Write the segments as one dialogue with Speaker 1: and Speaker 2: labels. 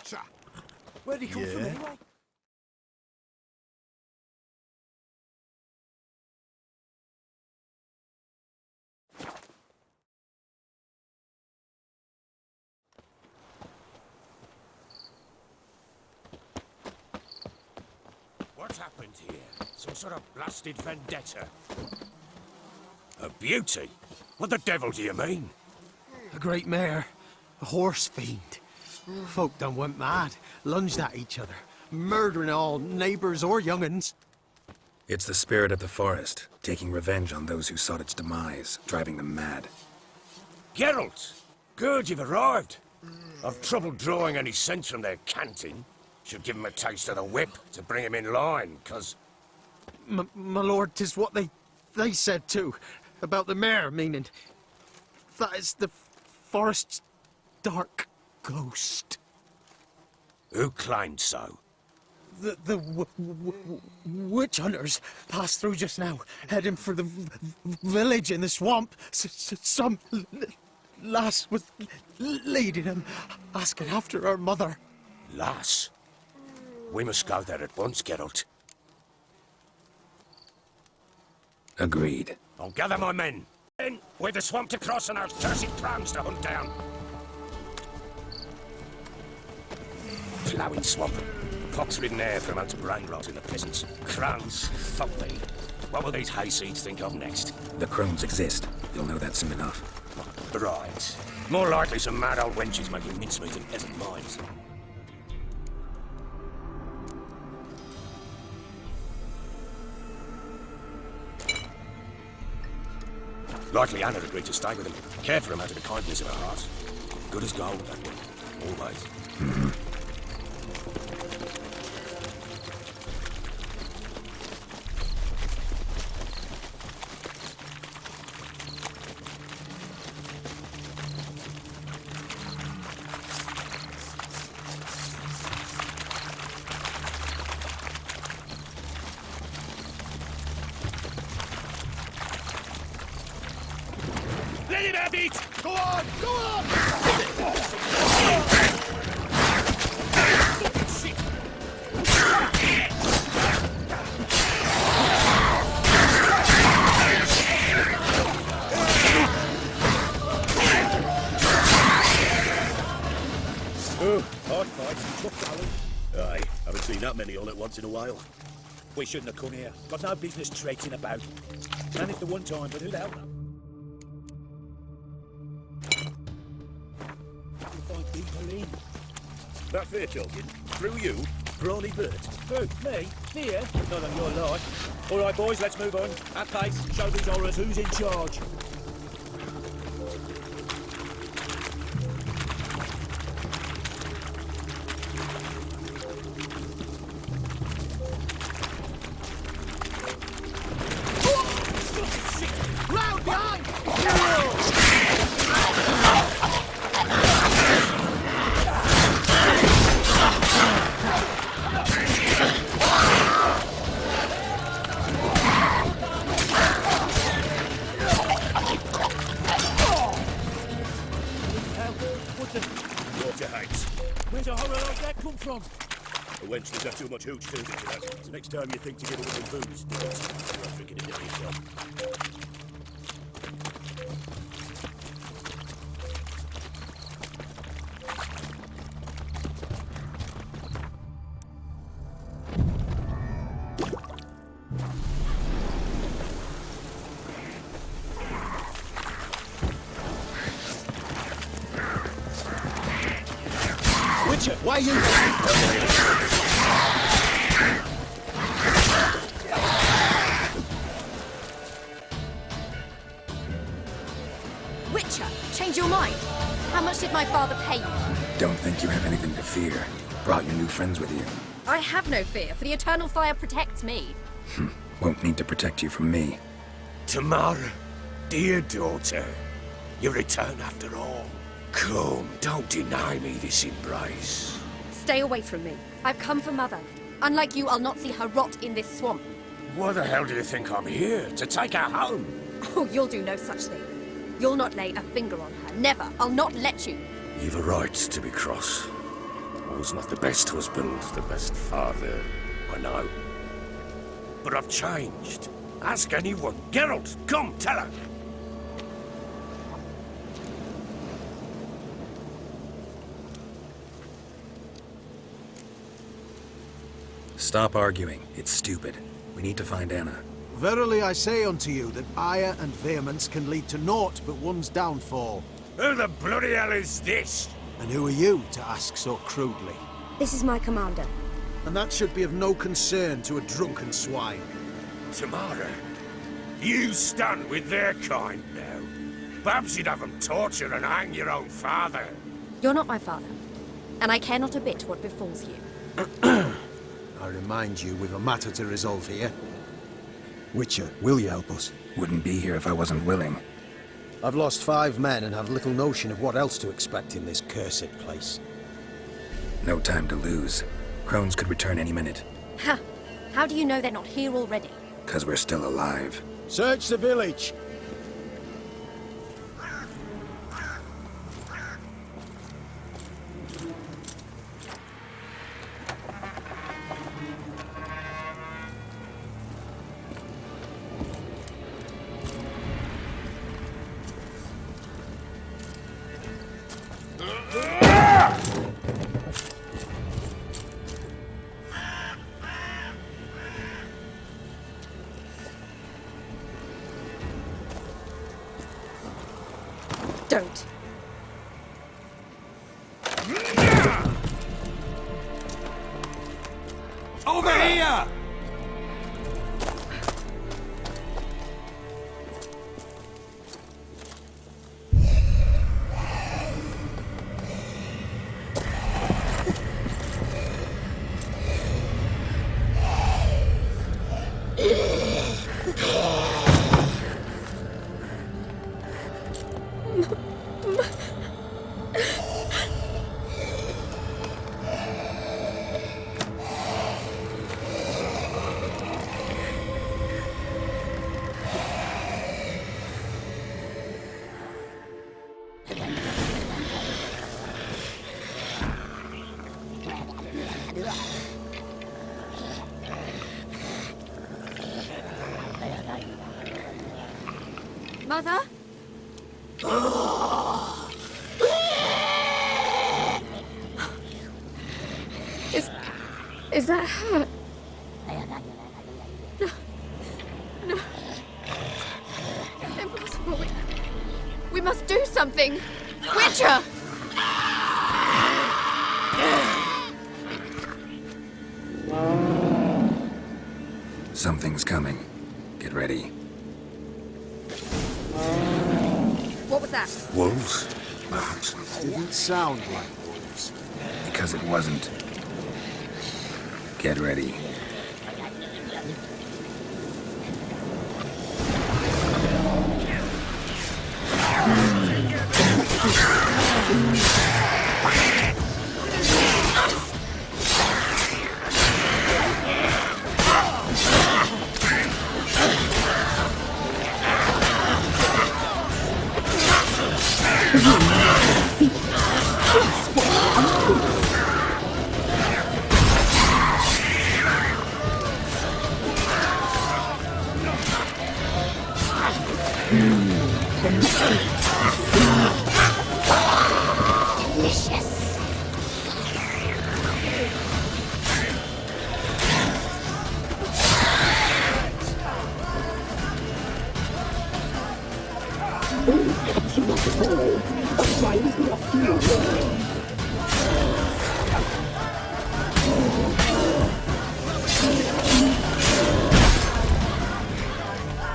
Speaker 1: Watcher! Where'd he come from anyway?
Speaker 2: What's happened here? Some sort of blasted vendetta? A beauty? What the devil do you mean?
Speaker 3: A great mare. A horse fiend. Folk done went mad, lunged at each other, murdering all neighbours or young'uns.
Speaker 4: It's the spirit of the forest, taking revenge on those who sought its demise, driving them mad.
Speaker 2: Geralt! Good you've arrived. I've trouble drawing any sense from their canting. Should give him a taste of the whip to bring him in line, 'cause...
Speaker 3: My lord, 'tis what they said too, about the mare, meaning that is the forest's dark ghost.
Speaker 2: Who claimed so?
Speaker 3: The witch hunters passed through just now, heading for the village in the swamp. Some lass was leading them, asking after her mother.
Speaker 2: Lass? We must go there at once, Geralt.
Speaker 4: Agreed.
Speaker 2: I'll gather my men. In, with the swamp to cross and our cursed crows to hunt down. Ploughing swamp. Pox-ridden air promotes brain rot in the peasants. Crows, fuck me. What will these hayseeds think of next?
Speaker 4: The crones exist. You'll know that soon enough.
Speaker 2: Right. More likely some mad old wenches making mincemeat in peasant minds. Likely Anna agreed to stay with him. Care for him out of the kindness of her heart. Good as gold, that one. Always. Let him have it!
Speaker 1: Go on! Go on!
Speaker 5: Hard fights, tough going. Aye, haven't seen that many all at once in a while.
Speaker 6: We shouldn't have come here. Got no business traipsing about. Managed the one time, but who the hell? Find people in.
Speaker 5: That fair talking? Through you? Brawny Bert?
Speaker 6: Who? Me? Here? Not on your life. All right, boys, let's move on. At pace, show these horrors who's in charge.
Speaker 1: Round behind!
Speaker 5: Water heights.
Speaker 6: Where's a horror like that come from?
Speaker 5: A wench does have too much hooch filled into that. So next time you think to give her some booze, don't. You're off drinking it down yourself.
Speaker 1: Witcher, why are you...
Speaker 7: Witcher, change your mind. How much did my father pay you?
Speaker 4: Don't think you have anything to fear. Brought your new friends with you.
Speaker 7: I have no fear, for the eternal fire protects me.
Speaker 4: Won't need to protect you from me.
Speaker 2: Tamara, dear daughter, you return after all. Come, don't deny me this embrace.
Speaker 7: Stay away from me. I've come for Mother. Unlike you, I'll not see her rot in this swamp.
Speaker 2: Why the hell do you think I'm here? To take her home?
Speaker 7: Oh, you'll do no such thing. You'll not lay a finger on her. Never. I'll not let you.
Speaker 2: You've a right to be cross. was not the best husband, the best father, I know. But I've changed. Ask anyone. Geralt, come, tell her.
Speaker 4: Stop arguing. It's stupid. We need to find Anna.
Speaker 8: Verily I say unto you that ire and vehemence can lead to naught but one's downfall.
Speaker 2: Who the bloody hell is this?
Speaker 8: And who are you to ask so crudely?
Speaker 7: This is my commander.
Speaker 8: And that should be of no concern to a drunken swine.
Speaker 2: Tamara, you stand with their kind now. Perhaps you'd have them torture and hang your own father.
Speaker 7: You're not my father, and I care not a bit what befalls you.
Speaker 8: I remind you, we've a matter to resolve here. Witcher, will you help us?
Speaker 4: Wouldn't be here if I wasn't willing.
Speaker 8: I've lost 5 men and have little notion of what else to expect in this cursed place.
Speaker 4: No time to lose. Crones could return any minute.
Speaker 7: Ha! How do you know they're not here already?
Speaker 4: 'Cause we're still alive.
Speaker 8: Search the village!
Speaker 7: Don't.
Speaker 2: Over here!
Speaker 7: Mother? Is that her? No. No. Impossible. We must do something. Witcher!
Speaker 4: Something's coming. Get ready.
Speaker 7: What was that?
Speaker 2: Wolves? Perhaps.
Speaker 8: Didn't sound like wolves.
Speaker 4: Because it wasn't. Get ready.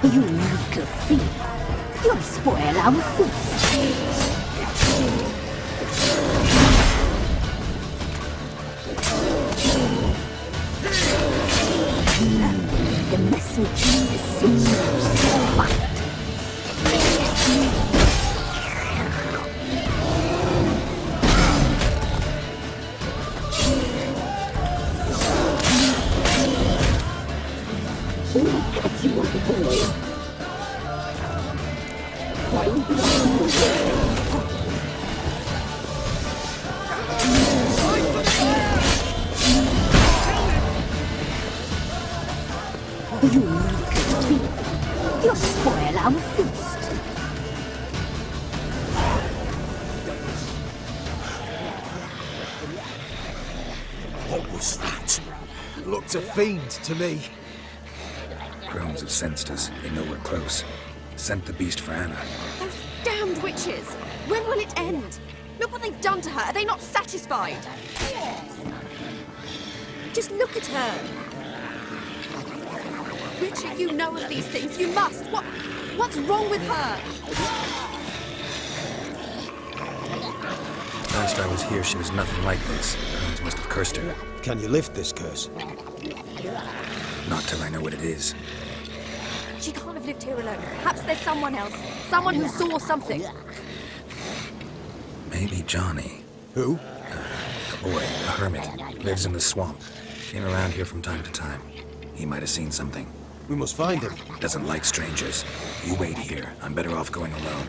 Speaker 9: You weaker thief. You'll spoil our feast. The message is fight. spoil our feast.
Speaker 8: What was that? Looked a fiend to me.
Speaker 4: Crones have sensed us. They know we're close. Sent the beast for Anna.
Speaker 7: Those damned witches! When will it end? Look what they've done to her. Are they not satisfied? Just look at her. Richard, you know of these things. You must. What's wrong with her?
Speaker 4: Last I was here, she was nothing like this. Crones must have cursed her.
Speaker 8: Can you lift this curse?
Speaker 4: Not till I know what it is.
Speaker 7: She can't have lived here alone. Perhaps there's someone else. Someone who saw something.
Speaker 4: Maybe Johnny.
Speaker 8: Who?
Speaker 4: A boy, a hermit. Lives in the swamp. Came around here from time to time. He might have seen something.
Speaker 8: We must find him.
Speaker 4: Doesn't like strangers. You wait here. I'm better off going alone.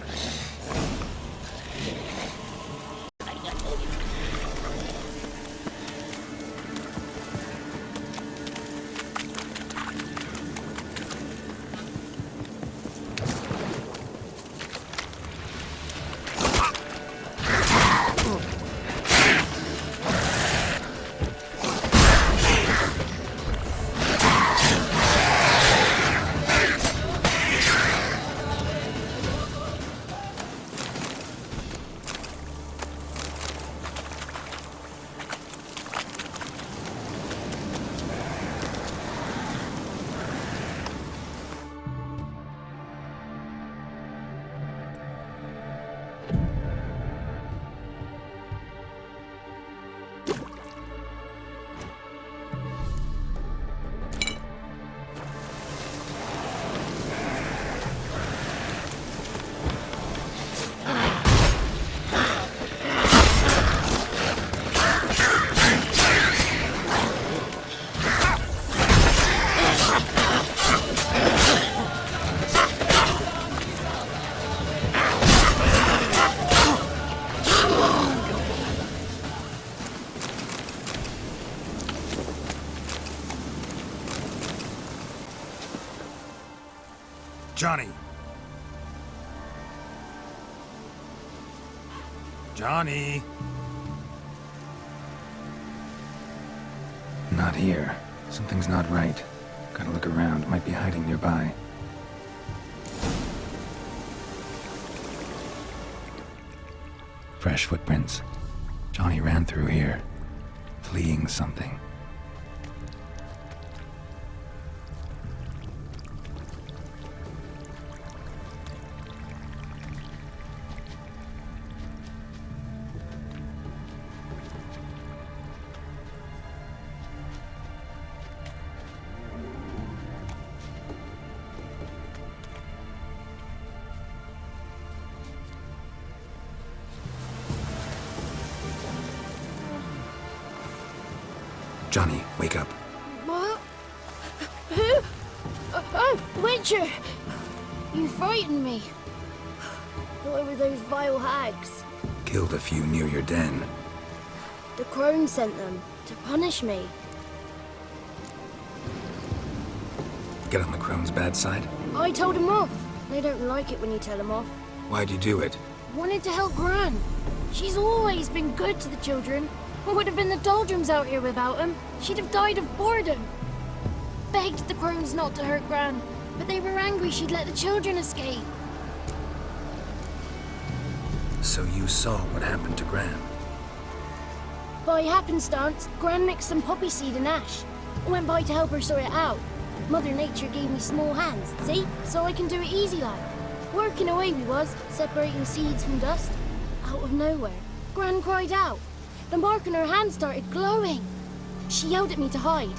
Speaker 4: Johnny! Johnny! Not here. Something's not right. Gotta look around. Might be hiding nearby. Fresh footprints. Johnny ran through here, fleeing something. Johnny, wake up.
Speaker 10: What? Who? Oh, Witcher! You frightened me. What were those vile hags?
Speaker 4: Killed a few near your den.
Speaker 10: The crone sent them to punish me.
Speaker 4: Get on the crone's bad side?
Speaker 10: I told them off. They don't like it when you tell them off.
Speaker 4: Why'd you do it?
Speaker 10: Wanted to help Gran. She's always been good to the children. What would have been the doldrums out here without him? She'd have died of boredom. Begged the crones not to hurt Gran, but they were angry she'd let the children escape.
Speaker 4: So you saw what happened to Gran?
Speaker 10: By happenstance, Gran mixed some poppy seed and ash. Went by to help her sort it out. Mother Nature gave me small hands, see? So I can do it easy like. Working away we was, separating seeds from dust. Out of nowhere, Gran cried out. The mark on her hand started glowing. She yelled at me to hide.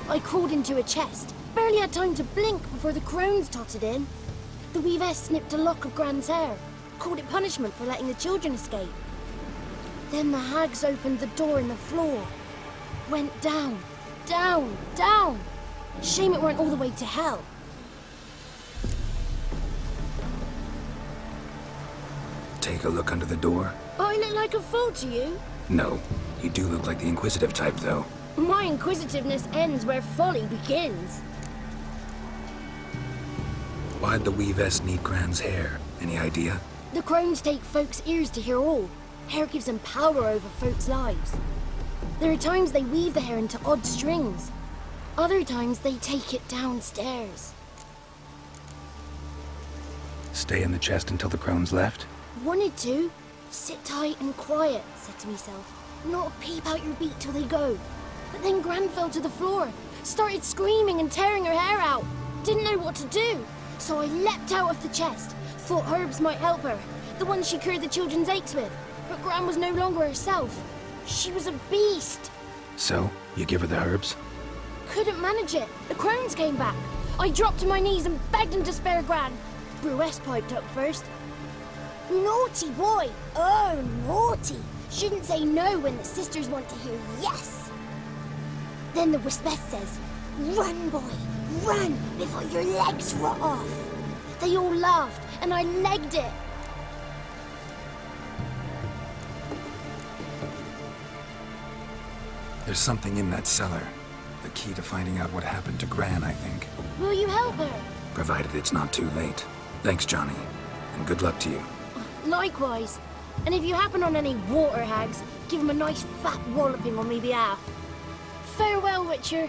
Speaker 10: I crawled into a chest. Barely had time to blink before the crones totted in. The weavess snipped a lock of Gran's hair. Called it punishment for letting the children escape. Then the hags opened the door in the floor. Went down, down, down. Shame it weren't all the way to hell.
Speaker 4: Take a look under the door?
Speaker 10: I look like a fool to you?
Speaker 4: No. You do look like the inquisitive type, though.
Speaker 10: My inquisitiveness ends where folly begins.
Speaker 4: Why'd the Weavess need Gran's hair? Any idea?
Speaker 10: The crones take folks' ears to hear all. Hair gives them power over folks' lives. There are times they weave the hair into odd strings. Other times they take it downstairs.
Speaker 4: Stay in the chest until the crones left?
Speaker 10: Wanted to. Sit tight and quiet, said to myself. Not peep out your beat till they go. But then Gran fell to the floor, started screaming and tearing her hair out. Didn't know what to do. So I leapt out of the chest. Thought herbs might help her, the ones she cured the children's aches with. But Gran was no longer herself. She was a beast.
Speaker 4: So, you give her the herbs?
Speaker 10: Couldn't manage it. The crones came back. I dropped to my knees and begged them to spare Gran. Bruess piped up first. Naughty boy! Oh, naughty! Shouldn't say no when the sisters want to hear yes. Then the Wispess says, "Run, boy, run before your legs rot off." They all laughed, and I legged it.
Speaker 4: There's something in that cellar. The key to finding out what happened to Gran, I think.
Speaker 10: Will you help her?
Speaker 4: Provided it's not too late. Thanks, Johnny. And good luck to you.
Speaker 10: Likewise. And if you happen on any water hags, give them a nice fat walloping on me behalf. Farewell, Witcher.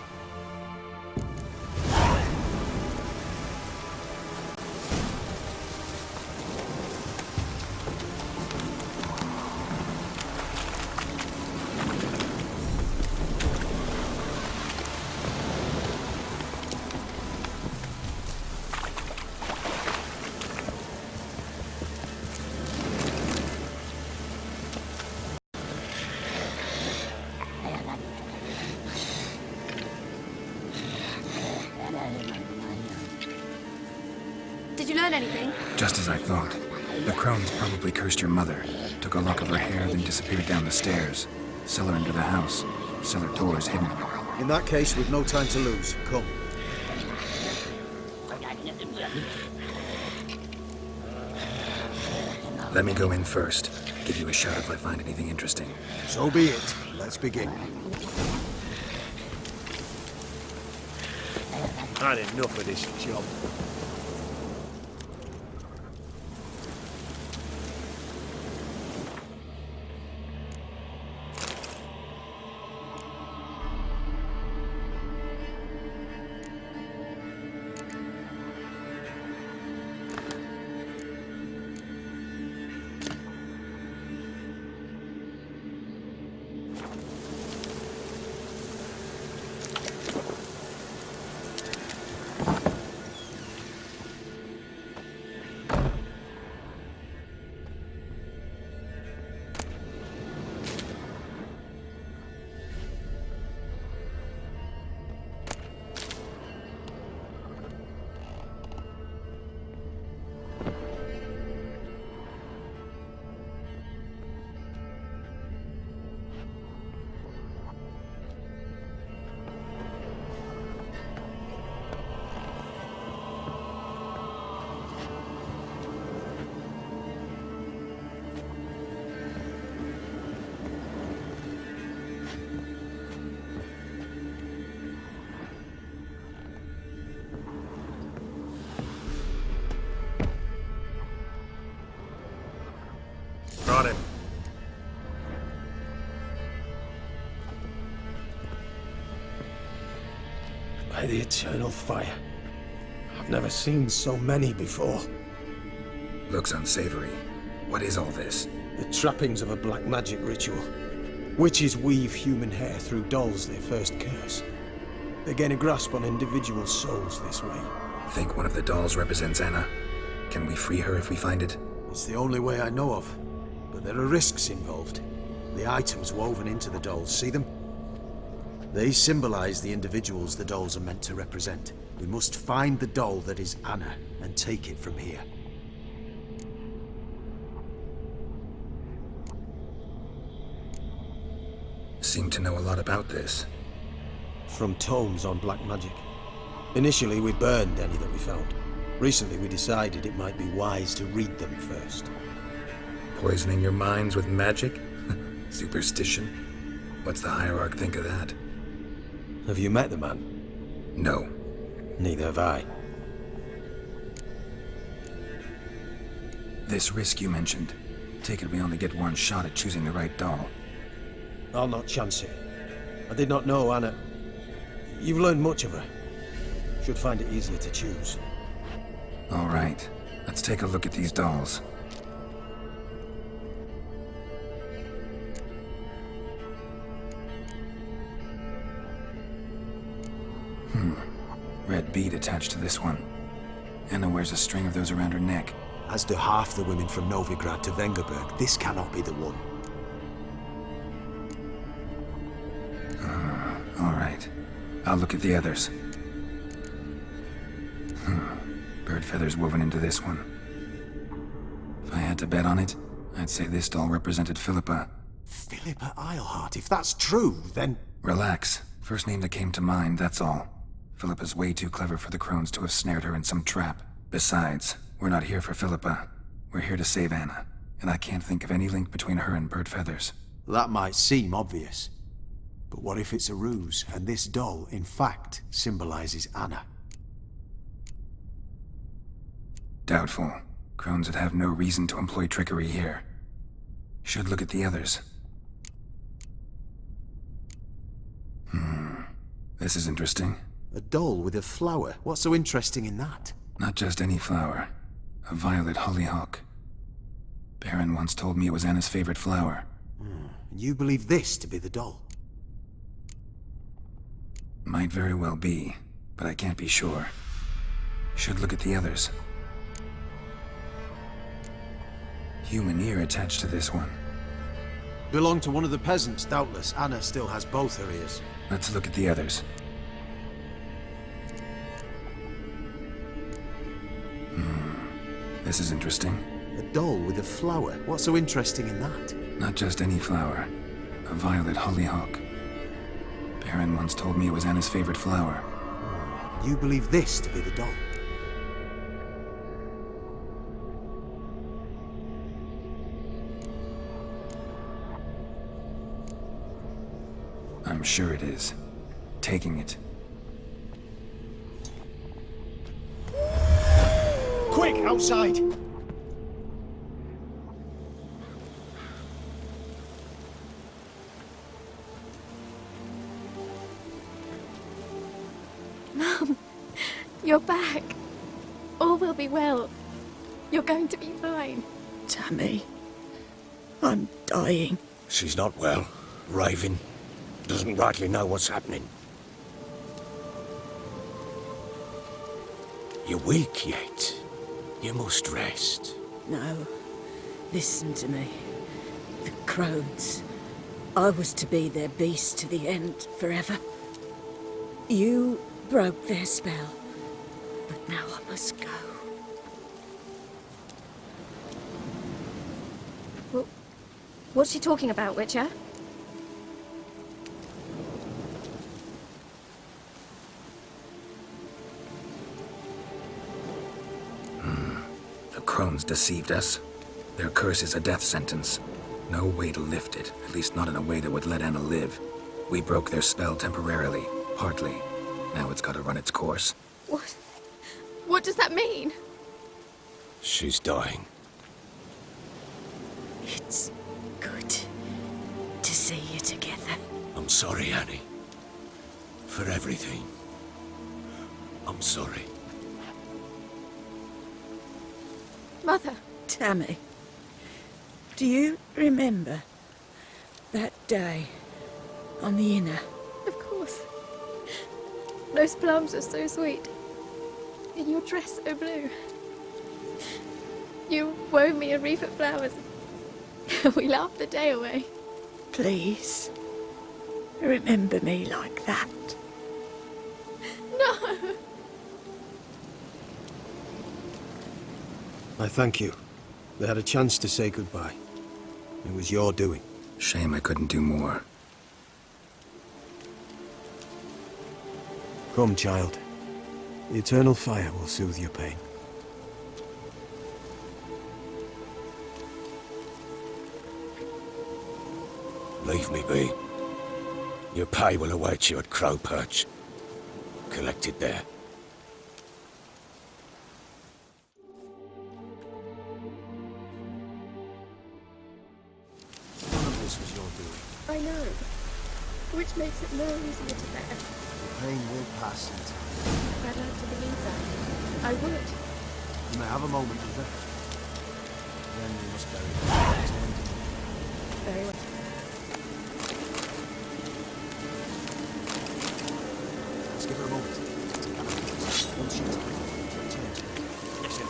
Speaker 7: Did you learn anything?
Speaker 4: Just as I thought. The crones probably cursed your mother, took a lock of her hair, then disappeared down the stairs. Cellar into the house. Cellar doors hidden.
Speaker 8: In that case, we've no time to lose. Come.
Speaker 4: Let me go in first. Give you a shout if I find anything interesting.
Speaker 8: So be it. Let's begin.
Speaker 5: Had enough of this job.
Speaker 2: Brought him.
Speaker 3: By the eternal fire. I've never seen so many before.
Speaker 4: Looks unsavory. What is all this?
Speaker 3: The trappings of a black magic ritual. Witches weave human hair through dolls they first curse. They gain a grasp on individual souls this way.
Speaker 4: Think one of the dolls represents Anna? Can we free her if we find it?
Speaker 8: It's the only way I know of. But there are risks involved. The items woven into the dolls, see them? They symbolize the individuals the dolls are meant to represent. We must find the doll that is Anna and take it from here.
Speaker 4: Seem to know a lot about this.
Speaker 3: From tomes on black magic. Initially, we burned any that we found. Recently, we decided it might be wise to read them first.
Speaker 4: Poisoning your minds with magic? Superstition? What's the Hierarch think of that?
Speaker 3: Have you met the man?
Speaker 4: No.
Speaker 3: Neither have I.
Speaker 4: This risk you mentioned. Take it we only get one shot at choosing the right doll.
Speaker 8: I'll not chance it. I did not know Anna. You've learned much of her. Should find it easier to choose.
Speaker 4: All right. Let's take a look at these dolls. Red bead attached to this one. Anna wears a string of those around her neck.
Speaker 8: As do half the women from Novigrad to Vengerberg, this cannot be the one.
Speaker 4: All right. I'll look at the others. Bird feathers woven into this one. If I had to bet on it, I'd say this doll represented Philippa.
Speaker 8: Philippa Eilhart, if that's true, then...
Speaker 4: Relax. First name that came to mind, that's all. Philippa's way too clever for the crones to have snared her in some trap. Besides, we're not here for Philippa. We're here to save Anna, and I can't think of any link between her and bird feathers.
Speaker 8: That might seem obvious. But what if it's a ruse, and this doll, in fact, symbolizes Anna?
Speaker 4: Doubtful. Crones would have no reason to employ trickery here. Should look at the others. This is interesting.
Speaker 8: A doll with a flower? What's so interesting in that?
Speaker 4: Not just any flower. A violet hollyhock. Baron once told me it was Anna's favorite flower.
Speaker 8: And you believe this to be the doll?
Speaker 4: Might very well be, but I can't be sure. Should look at the others. Human ear attached to this one.
Speaker 8: Belonged to one of the peasants, doubtless. Anna still has both her ears.
Speaker 4: Let's look at the others. This is interesting.
Speaker 8: A doll with a flower? What's so interesting in that?
Speaker 4: Not just any flower. A violet hollyhock. Baron once told me it was Anna's favorite flower.
Speaker 8: You believe this to be the doll?
Speaker 4: I'm sure it is. Taking it.
Speaker 3: Quick, outside!
Speaker 7: Mum, you're back. All will be well. You're going to be fine.
Speaker 11: Tammy, I'm dying.
Speaker 2: She's not well. Raving. Doesn't rightly know what's happening. You're weak yet. You must rest.
Speaker 11: No, listen to me. The crones. I was to be their beast to the end, forever. You broke their spell, but now I must go.
Speaker 7: Well, what's she talking about, Witcher?
Speaker 4: The crones deceived us. Their curse is a death sentence. No way to lift it, at least not in a way that would let Anna live. We broke their spell temporarily, partly. Now it's gotta run its course.
Speaker 7: What? What does that mean?
Speaker 2: She's dying.
Speaker 11: It's good to see you together.
Speaker 2: I'm sorry, Annie. For everything. I'm sorry.
Speaker 7: Mother.
Speaker 11: Tammy, do you remember that day on the inner?
Speaker 7: Of course. Those plums are so sweet. And your dress so blue. You wove me a wreath of flowers. We laughed the day away.
Speaker 11: Please, remember me like that.
Speaker 7: No!
Speaker 8: I thank you. They had a chance to say goodbye. It was your doing.
Speaker 4: Shame I couldn't do more.
Speaker 8: Come, child. The eternal fire will soothe your pain.
Speaker 2: Leave me be. Your pay will await you at Crow Perch. Collect it there.
Speaker 7: I know. Which makes it more easier to bear.
Speaker 8: Pain will pass in time.
Speaker 7: I'd like to believe that. I would.
Speaker 8: You may have a moment with her. Then we must bury her.
Speaker 7: Very well.
Speaker 8: Let's give her a moment to gather things. Once she's return to me.
Speaker 5: Yes, sir.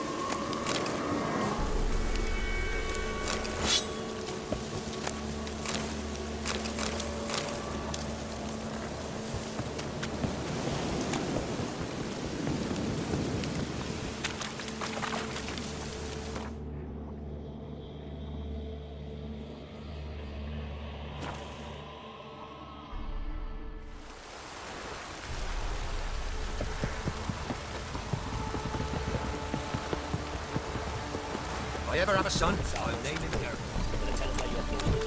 Speaker 1: If I ever have a son, I'll name him here.
Speaker 5: Gonna tell him where you're going.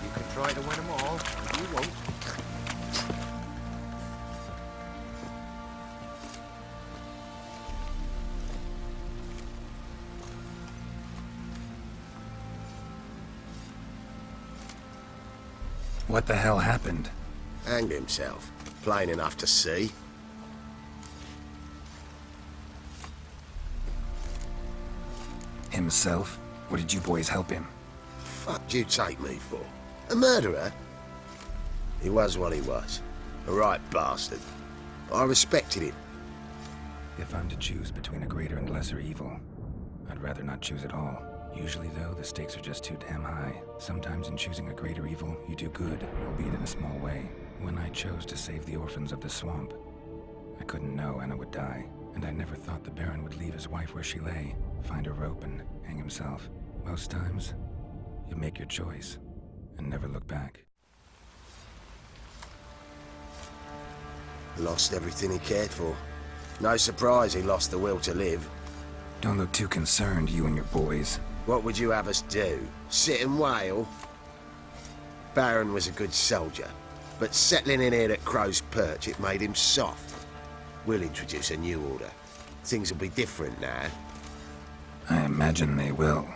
Speaker 1: You can try to win them all. You won't.
Speaker 4: What the hell happened?
Speaker 2: Hanged himself. Plain enough to see.
Speaker 4: Himself? Or did you boys help him?
Speaker 2: Fuck do you take me for? A murderer? He was what he was. A right bastard. I respected him.
Speaker 4: If I'm to choose between a greater and lesser evil, I'd rather not choose at all. Usually, though, the stakes are just too damn high. Sometimes in choosing a greater evil, you do good, albeit in a small way. When I chose to save the orphans of the swamp, I couldn't know Anna would die, and I never thought the Baron would leave his wife where she lay, find a rope and hang himself. Most times, you make your choice and never look back.
Speaker 2: Lost everything he cared for. No surprise he lost the will to live.
Speaker 4: Don't look too concerned, you and your boys.
Speaker 2: What would you have us do? Sit and wail? Baron was a good soldier, but settling in here at Crow's Perch, it made him soft. We'll introduce a new order. Things will be different now.
Speaker 4: I imagine they will.